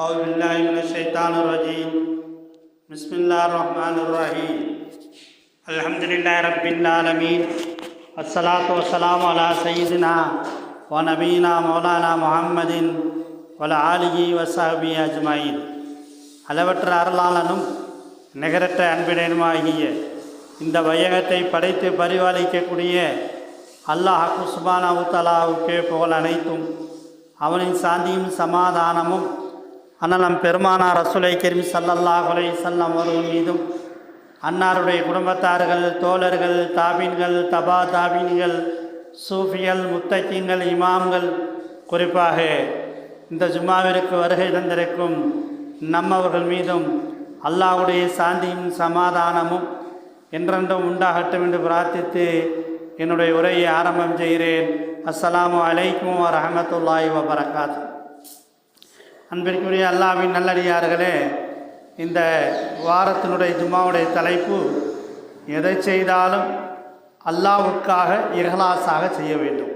أعوذ بالله من الشيطان الرجيم بسم الله الرحمن الرحيم الحمد لله رب العالمين والصلاة والسلام على سيدنا ونبينا مولانا محمد وعلى آله وصحبه أجمعين. அளவற்ற அருளாளனும் நிகரற்ற அன்பினனுமாகிய இந்த வையகத்தை படைத்து பரிபாலிக்கக்கூடிய அல்லாஹ் சுப்ஹானஹு வ தஆலாவுக்கே புகழ் அனைத்தும், அவனின் சாந்தியும் சமாதானமும் அண்ணலம் பெருமானார் ரசூலை கரீம் ஸல்லல்லாஹு அலைஹி வஸல்லம் அவர்கள் மீதும், அன்னாருடைய குடும்பத்தார்கள், தோழர்கள், தாபீன்கள், தபா தாபீன்கள், சூஃபிகள், முத்தகீன்கள், இமாம்கள், குறிப்பாக இந்த ஜும்மாவிற்கு வருகை தந்திருக்கும் நம்மவர்கள் மீதும் அல்லாஹ்வுடைய சாந்தியும் சமாதானமும் என்றென்றும் உண்டாகட்டும் என்று பிரார்த்தித்து என்னுடைய உரையை ஆரம்பம் செய்கிறேன். அஸ்ஸலாமு அலைக்கும் வரஹ்மத்துல்லாஹி வபரகாத்துஹு. அன்பிற்குரிய அல்லாஹ்வின் நல்லடியார்களே, இந்த வாரத்தினுடைய ஜும்மாவுடைய தலைப்பு எதை செய்தாலும் அல்லாஹ்வுக்காக இஹ்லாஸாக செய்ய வேண்டும்.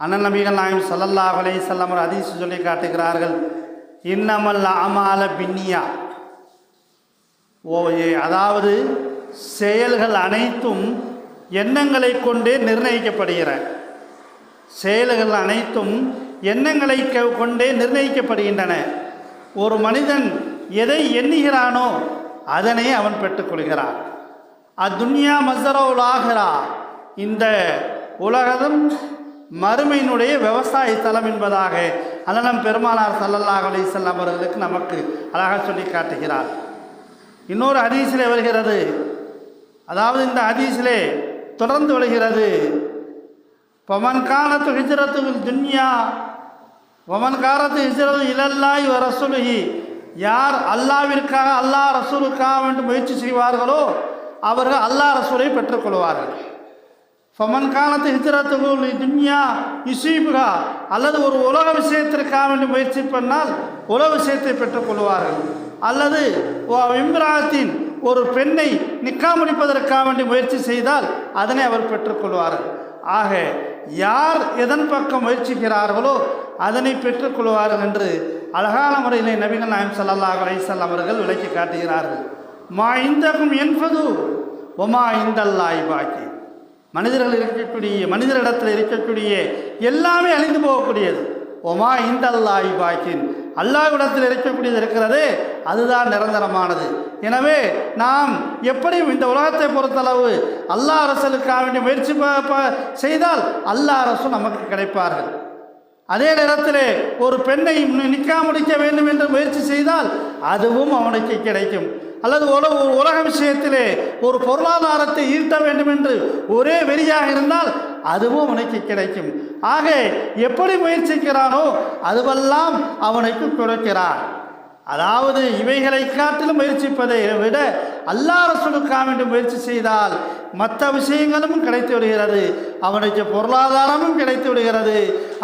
அண்ணல் நபிகள் நாயகம் ஸல்லல்லாஹு அலைஹி வஸல்லம் ஒரு ஹதீஸ் சொல்லி காட்டுகிறார்கள், இன்னமல் அமால பின்னியா. அதாவது செயல்கள் அனைத்தும் எண்ணங்களை கொண்டே நிர்ணயிக்கப்படுகிற செயல்கள் அனைத்தும் எண்ணங்களை கொண்டே நிர்ணயிக்கப்படுகின்றன. ஒரு மனிதன் எதை எண்ணுகிறானோ அதனை அவன் பெற்றுக்கொள்கிறான். அத்துன்யா மஸ்தரவுல் ஆகிரா, இந்த உலகம் மறுமையினுடைய விவசாய தலம் என்பதாக அண்ணலம் பெருமானார் ஸல்லல்லாஹு அலைஹி வஸல்லம் அவர்களுக்கு நமக்கு அழகாக சொல்லி காட்டுகிறார். இன்னொரு ஹதீஸிலே வருகிறது, அதாவது இந்த ஹதீஸிலே தொடர்ந்து வருகிறது, பமன் கானத்து ஹிஜ்ரத்துல் துன்யா வமன் காரத்து ஹிஜ்ரத்து இலல்லாஹி வ ரசூலிஹி. யார் அல்லாஹ்விற்காக அல்லாஹ் ரசூலுக்காக வேண்டி முயற்சி செய்வார்களோ அவர்கள் அல்லாஹ் ரசூலை பெற்றுக்கொள்வார்கள். ஃபமன் கானத்து ஹிஜ்ரத்துல் துன்யா யுஸீபுஹா, அல்லது ஒரு உலக விஷயத்திற்காக வேண்டி முயற்சி பண்ணால் உலக விஷயத்தை பெற்றுக்கொள்வார்கள். அல்லது இம்ராத்தின் ஒரு பெண்ணை நிக்கா முடிப்பதற்காக வேண்டி முயற்சி செய்தால் அதனை அவர் பெற்றுக்கொள்வார்கள். ஆக யார் எதன் பக்கம் முயற்சிக்கிறார்களோ அதனை பெற்றுக்கொள்வார்கள் என்று அழகான முறையிலே நபிகள் நாயகம் ஸல்லல்லாஹு அலைஹி வஸல்லம் அவர்கள் விளக்கி காட்டுகிறார்கள். மா இந்தக்கும் என்பது ஒமா இந்தல்லாஹி பாக்கி. மனிதரிடத்தில் இருக்கக்கூடிய எல்லாமே அழிந்து போகக்கூடியது. ஒமா இந்தல்லாஹி பாக்கின், அல்லாஹ்விடத்தில் இருக்கக்கூடியது இருக்கிறது, அதுதான் நிரந்தரமானது. எனவே நாம் எப்படியும் இந்த உலகத்தை பொறுத்தளவு அல்லாஹ் ரசூலுக்காக வேண்டிய முயற்சி செய்தால் அல்லாஹ் ரசூல் நமக்கு கிடைப்பார்கள். அதே நேரத்தில் ஒரு பெண்ணை நிக்கா முடிக்க வேண்டும் என்று முயற்சி செய்தால் அதுவும் அவனுக்கு கிடைக்கும். அல்லது உலக விஷயத்திலே ஒரு பொருளாதாரத்தை ஈட்ட வேண்டும் என்று ஒரே வெறியாக இருந்தால் அதுவும் அவனுக்கு கிடைக்கும். ஆக எப்படி முயற்சிக்கிறானோ அதுவெல்லாம் அவனுக்கு கொடுக்கிறான். அதாவது இவைகளை காட்டிலும் முயற்சிப்பதை விட அல்லாஹ் ரசூலுக்காக வேண்டி முயற்சி செய்தால் மற்ற விஷயங்களும் கிடைத்து விடுகிறது. அவனுக்கு பொருளாதாரமும் கிடைத்து விடுகிறது,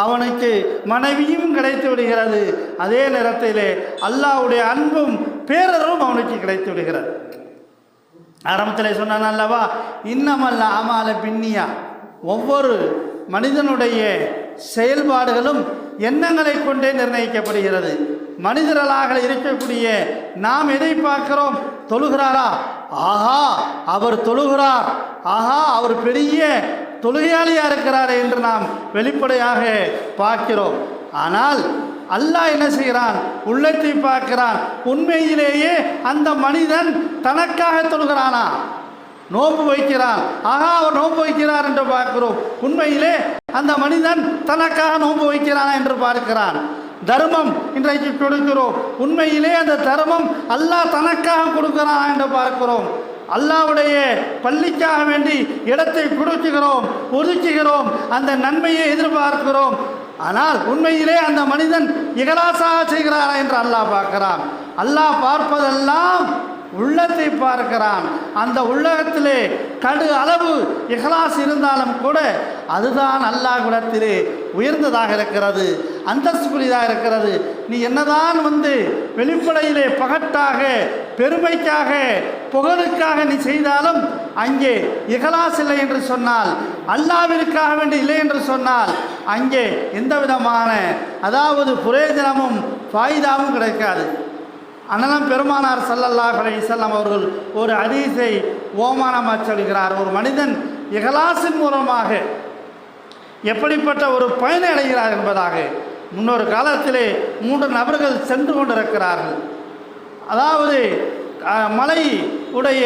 அவனுக்கு மனைவியும் கிடைத்து விடுகிறது. அதே நேரத்திலே அல்லாஹ்வுடைய அன்பும் பேரரும் அவனுக்கு கிடைத்து விடுகிறது. ஆரம்பத்தில் சொன்னான் அல்லவா, இன்னமல்ல அமால பின்னியா. ஒவ்வொரு மனிதனுடைய செயல்பாடுகளும் எண்ணங்களை கொண்டே நிர்ணயிக்கப்படுகிறது. மனிதர்களாக இருக்கக்கூடிய நாம் எதை பார்க்கிறோம்? தொழுகிறாரா? ஆஹா அவர் தொழுகிறார், ஆஹா அவர் பெரிய தொழுகையாளியாக இருக்கிறார் என்று நாம் வெளிப்படையாக பார்க்கிறோம். ஆனால் அல்லாஹ் என்ன செய்கிறான்? உள்ளத்தை பார்க்கிறான். உண்மையிலேயே அந்த மனிதன் தனக்காக தொழுகிறானா? நோன்பு வைக்கிறான், ஆகா அவர் நோன்பு வைக்கிறார் என்று பார்க்கிறோம். உண்மையிலே அந்த மனிதன் தனக்காக நோன்பு வைக்கிறானா என்று பார்க்கிறான். தர்மம் இன்றைக்கு கொடுக்கிறோம், உண்மையிலே அந்த தர்மம் அல்லாஹ் தனக்காக கொடுக்கிறானா என்று பார்க்கிறோம். அல்லாஹ்வுடைய பள்ளிக்காக வேண்டி இடத்தை கொடுக்கிறோம், ஒதுக்குகிறோம், அந்த நன்மையை எதிர்பார்க்கிறோம். ஆனால் உண்மையிலே அந்த மனிதன் இஹ்லாஸாக செய்கிறாரா என்று அல்லாஹ் பார்க்கிறான். அல்லாஹ் பார்ப்பதெல்லாம் உள்ளத்தை பார்க்கிறான். அந்த உள்ளத்திலே கடு அளவு இஹ்லாஸ் இருந்தாலும் கூட அதுதான் அல்லாஹ்விடத்திலே உயர்ந்ததாக இருக்கிறது, அந்தஸ்துக்குரியதாக இருக்கிறது. நீ என்னதான் வெளிப்படையிலே பகட்டாக பெருமைக்காக புகழுக்காக நீ செய்தாலும் அங்கே இஹ்லாஸ் இல்லை என்று சொன்னால், அல்லாஹ்விற்காக வேண்டி இல்லை என்று சொன்னால் அங்கே எந்த விதமான அதாவது பிரயோஜனமும் ஃபாயிதாவும் கிடைக்காது. அண்ணலம் பெருமானார் ஸல்லல்லாஹு அலைஹி வஸல்லம் அவர்கள் ஒரு ஹதீஸை ஓமானமாக சொல்கிறார். ஒரு மனிதன் இஹ்லாஸின் மூலமாக எப்படிப்பட்ட ஒரு பயனை அடைகிறார் என்பதாக. முன்னொரு காலத்திலே 3 நபர்கள் சென்று கொண்டிருக்கிறார்கள். அதாவது மலை உடைய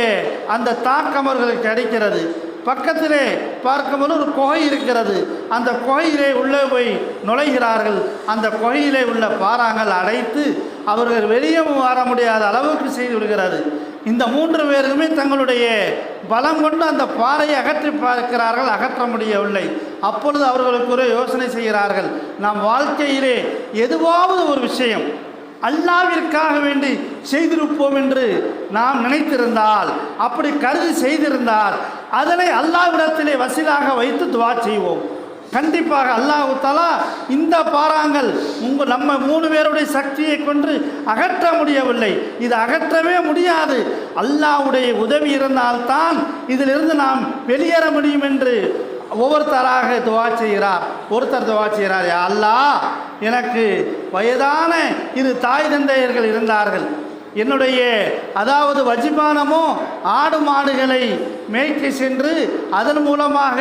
அந்த தாக்கம் அவர்களுக்கு அடிக்கிறது. பக்கத்திலே பார்க்கும்போது ஒரு குகை இருக்கிறது. அந்த குகையிலே உள்ளே போய் நுழைகிறார்கள். அந்த குகையிலே உள்ள பாறாங்கள் அடைத்து அவர்கள் வெளியே வர முடியாத அளவுக்கு செய்து விடுகிறது. இந்த 3 பேருமே தங்களுடைய பலம் கொண்டு அந்த பாறையை அகற்றி பார்க்கிறார்கள், அகற்ற முடியவில்லை. அப்பொழுது அவர்களுக்கு ஒரு யோசனை செய்கிறார்கள். நம் வாழ்க்கையிலே எதுவாவது ஒரு விஷயம் அல்லாஹ்விற்காக வேண்டி செய்திருப்போம் என்று நாம் நினைத்திருந்தால், அப்படி கருதி செய்திருந்தால் அதனை அல்லாஹ்விடத்திலே வசீலாக வைத்து துஆ செய்வோம். கண்டிப்பாக அல்லாஹ் தஆலா இந்த பாறாங்கள் நம்ம 3 பேருடைய சக்தியை கொண்டு அகற்ற முடியவில்லை, இது அகற்றவே முடியாது, அல்லாஹ்வுடைய உதவி இருந்தால்தான் இதிலிருந்து நாம் வெளியேற முடியும் என்று ஒவ்வொருத்தராக துஆ செய்கிறார். ஒருத்தர் துஆ செய்கிறார், யா அல்லாஹ், எனக்கு வயதான 2 தாய் தந்தையர்கள் இருந்தார்கள். என்னுடைய அதாவது வஜிபானமோ ஆடு மாடுகளை மேய்க்க சென்று அதன் மூலமாக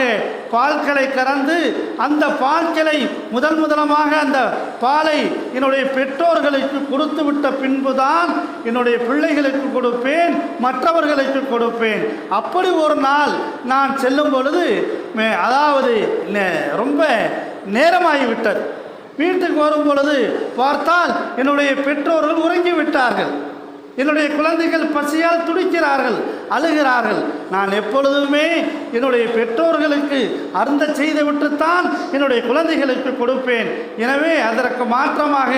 பால்களை கறந்து அந்த பால்களை முதலமாக அந்த பாலை என்னுடைய பெற்றோர்களுக்கு கொடுத்து விட்ட பின்புதான் என்னுடைய பிள்ளைகளுக்கு கொடுப்பேன், மற்றவர்களுக்கு கொடுப்பேன். அப்படி ஒரு நாள் நான் செல்லும் பொழுது அதாவது ரொம்ப நேரமாகிவிட்டது. வீட்டுக்கு வரும் பொழுது பார்த்தால் என்னுடைய பெற்றோர்கள் உறங்கி விட்டார்கள். என்னுடைய குழந்தைகள் பசியால் துடிக்கிறார்கள், அழுகிறார்கள். நான் எப்பொழுதுமே என்னுடைய பெற்றோர்களுக்கு அருந்த செய்து விட்டுத்தான் என்னுடைய குழந்தைகளுக்கு கொடுப்பேன். எனவே அதற்கு மாற்றமாக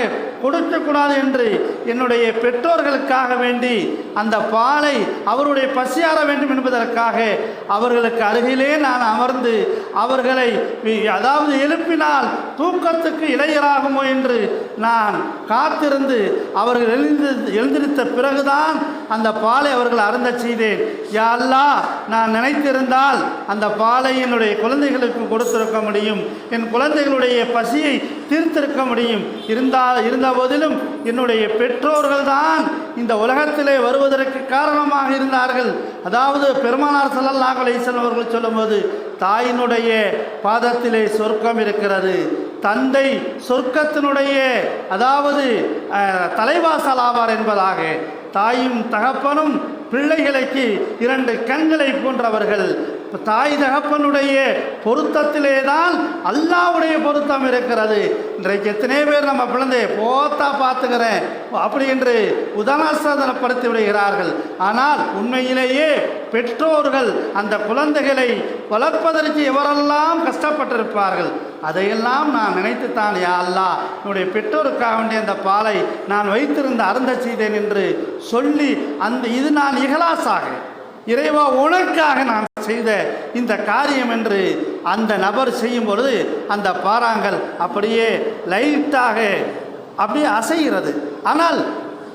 கொடுக்கக்கூடாது என்று என்னுடைய பெற்றோர்களுக்காக வேண்டி அந்த பாலை அவருடைய பசியாற வேண்டும் என்பதற்காக அவர்களுக்கு அருகிலே நான் அமர்ந்து அவர்களை அதாவது எழுப்பினால் தூக்கத்துக்கு இடையராகுமோ என்று நான் காத்திருந்து அவர்கள் எழுந்திருத்த பிறகுதான் அந்த பாலை அவர்கள் அருந்த செய்தேன். யா அல்லாஹ், நான் நினைத்திருந்தால் அந்த பாலை என்னுடைய குழந்தைகளுக்கு கொடுத்திருக்க முடியும், என் குழந்தைகளுடைய பசியை தீர்த்திருக்க முடியும். இருந்த போதிலும் என்னுடைய பெற்றோர்கள் தான் இந்த உலகத்திலே வருவதற்கு காரணமாக இருந்தார்கள். அதாவது பெருமானார் ஸல்லல்லாஹு அலைஹி வஸல்லம் அவர்கள் சொல்லும்போது, தாயினுடைய பாதத்திலே சொர்க்கம் இருக்கிறது, தந்தை சொர்க்கத்தினுடைய அதாவது தலைவாசல் ஆவார் என்பதாக. தாயும் தகப்பனும் பிள்ளைகளுக்கு 2 கண்களை போன்றவர்கள். தாய் தகப்பனுடைய பொருத்தத்திலே தான் அல்லாஹ்வுடைய பொருத்தம் இருக்கிறது. இன்றைக்கு எத்தனை பேர் நம்ம குழந்தைய போத்தா பார்த்துக்கிறேன் அப்படி என்று உதாரணப்படுத்தி விடுகிறார்கள். ஆனால் உண்மையிலேயே பெற்றோர்கள் அந்த குழந்தைகளை வளர்ப்பதற்கு எவரெல்லாம் கஷ்டப்பட்டிருப்பார்கள் அதையெல்லாம் நான் நினைத்துத்தான், யா அல்லாஹ், என்னுடைய பெற்றோருக்காக வேண்டிய அந்த பாலை நான் வைத்திருந்த அருந்த செய்தேன் என்று சொல்லி இது நான் இஹ்லாஸாக இறைவா உனக்காக நான் செய்த இந்த காரியம் என்று அந்த நபர் செய்யும் பொழுது அந்த பாறாங்கள் அப்படியே லைட்டாக அப்படியே அசைகிறது. ஆனால்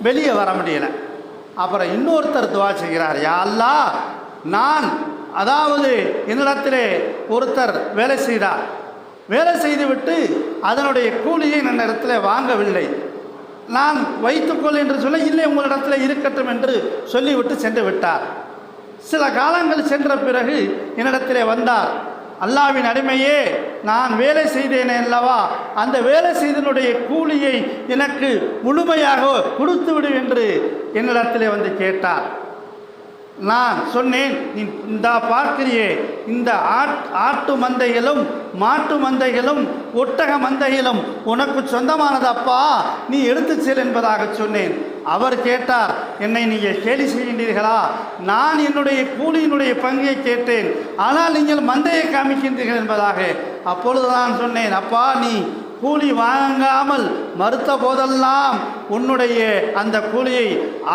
வெளியே வர முடியலை. அப்புறம் இன்னொருத்தர் துஆ செய்கிறார், யா அல்லாஹ், நான் அதாவது என்னிடத்திலே ஒருத்தர் வேலை செய்தார், வேலை செய்துவிட்டு அதனுடைய கூலியை என்னிடத்தில் வாங்கவில்லை. நான் வைத்துக்கொள் என்று சொல்ல, இல்லை உங்களிடத்தில் இருக்கட்டும் என்று சொல்லிவிட்டு சென்று விட்டார். சில காலங்கள் சென்ற பிறகு என்னிடத்திலே வந்தார், அல்லாஹ்வின் அடிமையே, நான் வேலை செய்தேனே அல்லவா, அந்த வேலை செய்தனுடைய கூலியை எனக்கு முழுமையாக கொடுத்து விடு என்று என்னிடத்திலே வந்து கேட்டார். நான் சொன்னேன், நீ இந்த பார்க்கிறியே, இந்த ஆட்டு மந்தைகளும் மாட்டு மந்தைகளும் ஒட்டக மந்தைகளும் உனக்கு சொந்தமானதப்பா, நீ எடுத்து செல் என்பதாக சொன்னேன். அவர் கேட்டார், என்னை நீங்கள் கேலி செய்கின்றீர்களா? நான் என்னுடைய கூலியினுடைய பங்கை கேட்டேன், ஆனால் நீங்கள் மந்தையை காமிக்கின்றீர்கள் என்பதாக. அப்பொழுது நான் சொன்னேன், அப்பா, நீ கூலி வாங்காமல் மறுத்த போதெல்லாம் உன்னுடைய அந்த கூலியை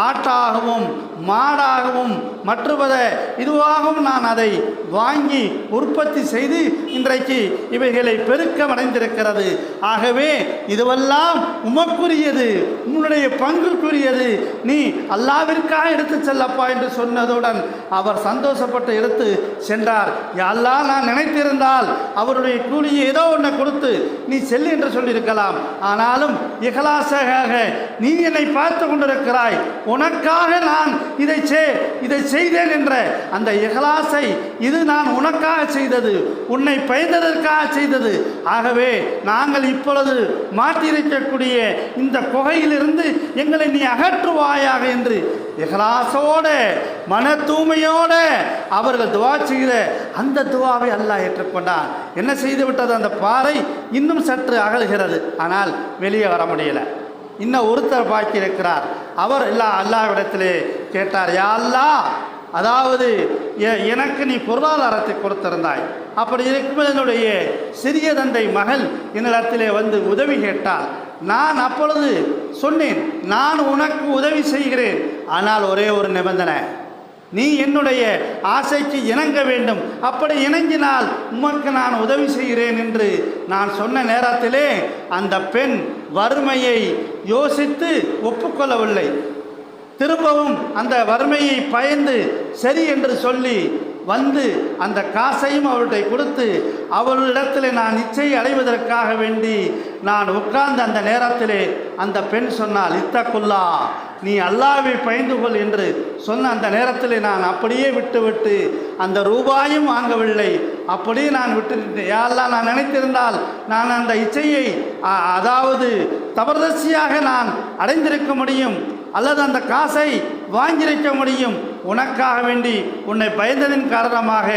ஆட்டாகவும் மாடாகவும் மற்றுவத இதுவாகவும் நான் அதை வாங்கி உற்பத்தி செய்து இன்றைக்கு இவைகளை பெருக்கமடைந்திருக்கிறது. ஆகவே இதுவெல்லாம் உமக்குரியது, உன்னுடைய பங்குக்குரியது, நீ அல்லாவிற்காக எடுத்து செல்லப்பா என்று சொன்னதுடன் அவர் சந்தோஷப்பட்டு எடுத்து சென்றார். அல்லாஹ் நான் நினைத்திருந்தால் அவருடைய கூலியை ஏதோ ஒன்றை கொடுத்து நீ செல்லு என்று சொல்லியிருக்கலாம். ஆனாலும் இஹ்லாஸாக நீ என்னை பார்த்து கொண்டிருக்கிறாய், உனக்காக நான் இதை செய்தேன் என்ற அந்த இஹ்லாஸை, இது நான் உனக்காக செய்தது, உன்னை பயந்ததற்காக செய்தது. ஆகவே நாங்கள் இப்பொழுது மாட்டியிருக்கக்கூடிய இந்த குகையிலிருந்து எங்களை நீ அகற்றுவாயாக என்று இஹ்லாஸோட மன தூய்மையோட அவர்கள் துவா செய்கிற அந்த துவாவை அல்லாஹ் ஏற்றுக்கொண்டான். என்ன செய்து விட்டது? அந்த பாறை இன்னும் சற்று அகல்கிறது, ஆனால் வெளியே வர முடியல. இன்னும் ஒருத்தர் பாக்கி இருக்கிறார். அவர் அல்லாஹ்விடத்திலே கேட்டார், யா அல்லாஹ், அதாவது எனக்கு நீ பொருளாதாரத்தை கொடுத்திருந்தாய், அப்படி இருக்கும்போது என்னுடைய சிறிய தந்தை மகள் என்னிடத்திலே வந்து உதவி கேட்டால் நான் அப்பொழுது சொன்னேன், நான் உனக்கு உதவி செய்கிறேன், ஆனால் ஒரே ஒரு நிபந்தனை, நீ என்னுடைய ஆசைக்கு இணங்க வேண்டும், அப்படி இணங்கினால் உமக்கு நான் உதவி செய்கிறேன் என்று நான் சொன்ன நேரத்திலே அந்த பெண் வறுமையை யோசித்து ஒப்புக்கொள்ளவில்லை. திரும்பவும் அந்த வறுமையை பயந்து சரி என்று சொல்லி வந்து அந்த காசையும் அவர்கிட்ட கொடுத்து அவளிடத்தில் நான் இச்சையை அடைவதற்காக வேண்டி நான் உட்கார்ந்த அந்த நேரத்திலே அந்த பெண் சொன்னால், இத்தக்குல்லா, நீ அல்லாஹ்வை பயந்து கொள் என்று சொன்ன அந்த நேரத்தில் நான் அப்படியே விட்டுவிட்டு அந்த ரூபாயும் வாங்கவில்லை, அப்படியே நான் விட்டுவிட்டேன். யா அல்லாஹ், நான் நினைத்திருந்தால் நான் அந்த இச்சையை அதாவது தபர்தர்சியாக நான் அடைந்திருக்க முடியும், அல்லது அந்த காசை வாங்கியிருக்க முடியும். உனக்காக வேண்டி உன்னை பயந்ததின் காரணமாக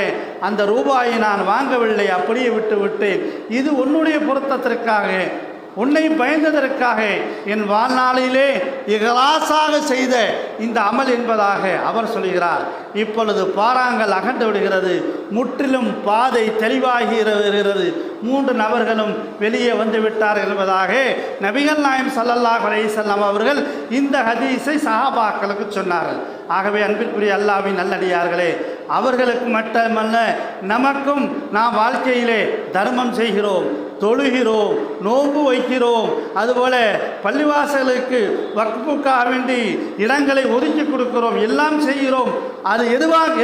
அந்த ரூபாயை நான் வாங்கவில்லை, அப்படியே விட்டு விட்டேன். இது உன்னுடைய பொருத்தத்திற்காக, உன்னை பயந்ததற்காக என் வாழ்நாளிலே இஹ்லாஸாக செய்த இந்த அமல் என்பதாக அவர் சொல்கிறார். இப்பொழுது பாறாங்கல் அகன்று விடுகிறது, முற்றிலும் பாதை தெளிவாகி வருகிறது. 3 நபர்களும் வெளியே வந்து விட்டார்கள் என்பதாக நபிகள் நாயகம் ஸல்லல்லாஹு அலைஹி வஸல்லம் அவர்கள் இந்த ஹதீஸை சஹாபாக்களுக்கு சொன்னார்கள். ஆகவே அன்பிற்குரிய அல்லாஹ்வின் நல்லடியார்களே, அவர்களுக்கு மட்டுமல்ல நமக்கும் நாம் வாழ்க்கையிலே தர்மம் செய்கிறோம், தொழுகிறோம், நோன்பு வைக்கிறோம், அதுபோல பள்ளிவாசலுக்கு வக்ஃபுக்காக வேண்டி இடங்களை ஒதுக்கி கொடுக்கிறோம், எல்லாம் செய்கிறோம். அது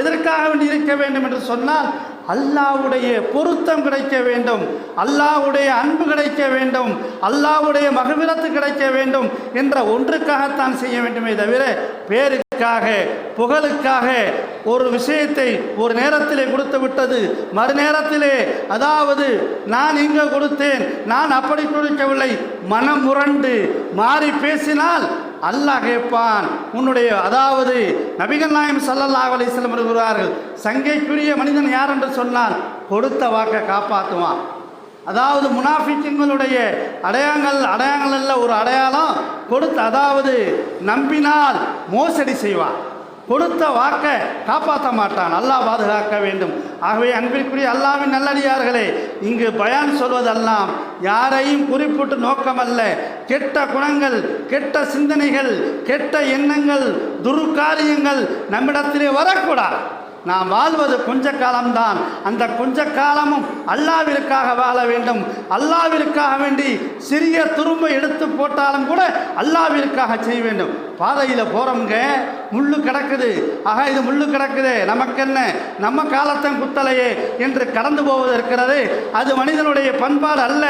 எதற்காக வேண்டி இருக்க வேண்டும் என்று சொன்னால் அல்லாஹ்வுடைய பொருத்தம் கிடைக்க வேண்டும், அல்லாஹ்வுடைய அன்பு கிடைக்க வேண்டும், அல்லாஹ்வுடைய மகபிரத்து கிடைக்க வேண்டும் என்ற ஒன்றுக்காகத்தான் செய்ய வேண்டுமே தவிர பேருக்காக புகழுக்காக ஒரு விஷயத்தை ஒரு நேரத்திலே கொடுத்து விட்டது மறுநேரத்திலே அதாவது நான் இங்கே கொடுத்தேன், நான் அப்படி கொடுக்கவில்லை, மனம் முரண்டு மாறி பேசினால் அல்லாஹ் கேட்பான். உன்னுடைய அதாவது நபிகள் நாயகம் ஸல்லல்லாஹு அலைஹி வஸல்லம் கூறுகிறார்கள், சங்கைக்குரிய மனிதன் யார் என்று சொன்னால் கொடுத்த வாக்கை காப்பாற்றுவான். அதாவது முனாஃபிக்குகளுடைய அடையாளங்கள் அல்ல ஒரு அடையாளம் அதாவது நம்பினால் மோசடி செய்வான், கொடுத்த வாக்கை காப்பாற்ற மாட்டான். அல்லாஹ் பாதுகாக்க வேண்டும். ஆகவே அன்பிற்குரிய அல்லாஹ்வின் நல்லடியார்களே, இங்கு பயான் சொல்வதெல்லாம் யாரையும் குறிப்பிட்டு நோக்கமல்ல. கெட்ட குணங்கள், கெட்ட சிந்தனைகள், கெட்ட எண்ணங்கள், துர்காரியங்கள் நம்மிடத்திலே வரக்கூடாது. நாம் வாழ்வது கொஞ்ச காலம்தான், அந்த கொஞ்ச காலமும் அல்லாஹ்விற்காக வாழ வேண்டும். அல்லாஹ்விற்காக வேண்டி சிறிய துரும்பை எடுத்து போட்டாலும் கூட அல்லாஹ்விற்காக செய்ய வேண்டும். பாதையில் போகிறவங்க முள்ளு கிடக்குது, ஆக இது முள்ளு கிடக்குது, நமக்கு என்ன, நம்ம காலத்தன் குத்தலையே என்று கடந்து போவது இருக்கிறது. அது மனிதனுடைய பண்பாடு அல்ல,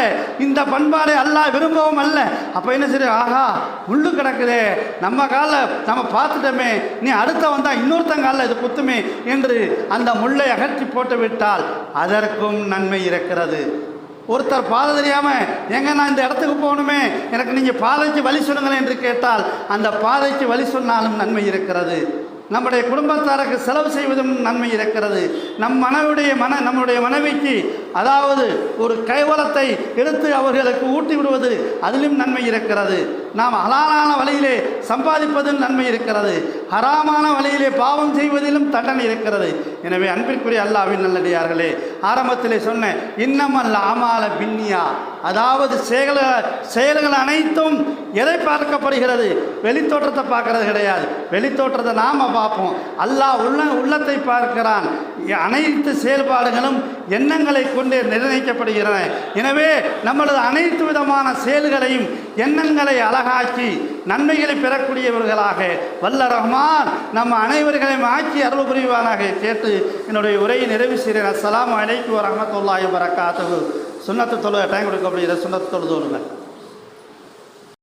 இந்த பண்பாடை அல்லாஹ் விரும்பவும் அல்ல. அப்போ என்ன சரி, ஆகா முள்ளு கிடக்குதே, நம்ம நம்ம பார்த்துட்டோமே, நீ அடுத்த வந்தால் இன்னொருத்தங்க காலில் இது குத்துமே என்று அந்த முள்ளை அகற்றி போட்டு விட்டால் அதற்கும் நன்மை இருக்கிறது. ஒருத்தர் பாதை தெரியாமல் எங்க நான் இந்த இடத்துக்கு போகணுமே, எனக்கு நீங்கள் பாதைக்கு வழி சொல்லுங்களேன் என்று கேட்டால் அந்த பாதைக்கு வழி சொன்னாலும் நன்மை இருக்கிறது. நம்முடைய குடும்பத்தாருக்கு செலவு செய்வதும் நன்மை இருக்கிறது. நம்முடைய மனைவிக்கு அதாவது ஒரு கைவளத்தை எடுத்து அவர்களுக்கு ஊட்டி விடுவது அதிலும் நன்மை இருக்கிறது. நாம் ஹலாலான வழியிலே சம்பாதிப்பதில் நன்மை இருக்கிறது, ஹராமான வழியிலே பாவம் செய்வதிலும் தண்டனை இருக்கிறது. எனவே அன்பிற்குரிய அல்லாஹ்வின் நல்லடியார்களே, ஆரம்பத்திலே சொன்ன இன்னமல் அமால பின்னியா, அதாவது செயல்கள் அனைத்தும் எதை பார்க்கப்படுகிறது? வெளித்தோற்றத்தை பார்க்கறது கிடையாது. வெளித்தோற்றத்தை நாம் பார்ப்போம். அல்லாஹ் உள்ளத்தை பார்க்கிறான். அனைத்து செயல்பாடுகளும் எண்ணங்களை கொண்டு நிர்ணயிக்கப்படுகின்றன. எனவே நம்மளது அனைத்து விதமான செயல்களையும் எண்ணங்களை அழகாக்கி நன்மைகளை பெறக்கூடியவர்களாக வல்ல ரஹ்மான் நம்ம அனைவர்களையும் ஆக்கி அருள் புரிவானாக கேட்டு என்னுடைய உரையை நிறைவு செய்கிறேன். அஸ்ஸலாமு அலைக்கும் வரஹ்மத்துல்லாஹி வபரகாத்துஹு. சுன்னத்து தொழுகை டைம் கொடுக்கப்படுகிற சுன்னத்து தொழுது